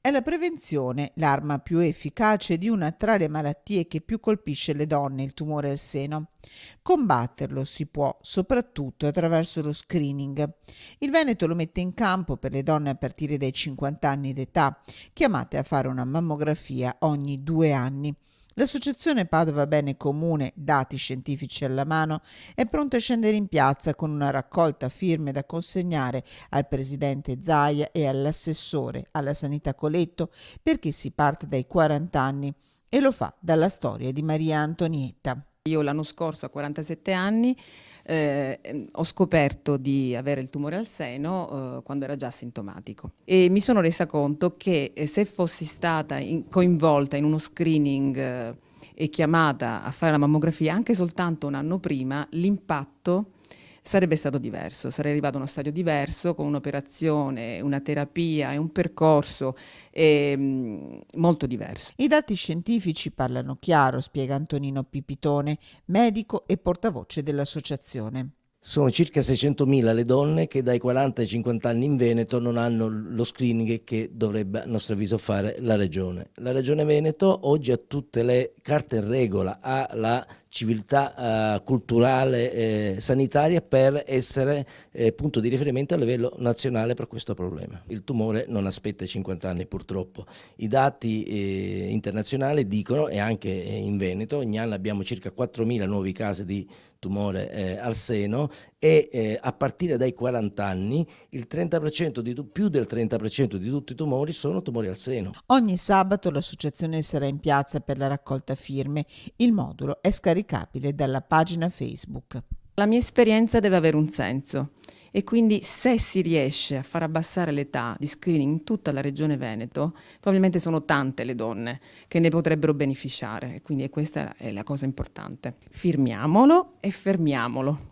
È la prevenzione l'arma più efficace di una tra le malattie che più colpisce le donne, il tumore al seno. Combatterlo si può soprattutto attraverso lo screening. Il Veneto lo mette in campo per le donne a partire dai 50 anni d'età, chiamate a fare una mammografia ogni 2 anni. L'associazione Padova Bene Comune, dati scientifici alla mano, è pronta a scendere in piazza con una raccolta firme da consegnare al presidente Zaia e all'assessore alla sanità Coletto, perché si parte dai 40 anni e lo fa dalla storia di Maria Antonietta. Io l'anno scorso, a 47 anni, ho scoperto di avere il tumore al seno quando era già sintomatico e mi sono resa conto che se fossi stata coinvolta in uno screening e chiamata a fare la mammografia anche soltanto un anno prima, l'impatto sarebbe stato diverso, sarei arrivato a uno stadio diverso, con un'operazione, una terapia e un percorso molto diverso. I dati scientifici parlano chiaro, spiega Antonino Pipitone, medico e portavoce dell'associazione. Sono circa 600.000 le donne che dai 40 ai 50 anni in Veneto non hanno lo screening che dovrebbe, a nostro avviso, fare la Regione. La Regione Veneto oggi ha tutte le carte in regola, ha la civiltà culturale sanitaria per essere punto di riferimento a livello nazionale per questo problema. Il tumore non aspetta i 50 anni purtroppo. I dati internazionali dicono, e anche in Veneto, ogni anno abbiamo circa 4.000 nuovi casi di tumore al seno e a partire dai 40 anni il 30% più del 30% di tutti i tumori sono tumori al seno. Ogni sabato l'associazione sarà in piazza per la raccolta firme. Il modulo è scaricabile dalla pagina Facebook. La mia esperienza deve avere un senso e quindi se si riesce a far abbassare l'età di screening in tutta la regione Veneto, probabilmente sono tante le donne che ne potrebbero beneficiare e quindi questa è la cosa importante. Firmiamolo e fermiamolo.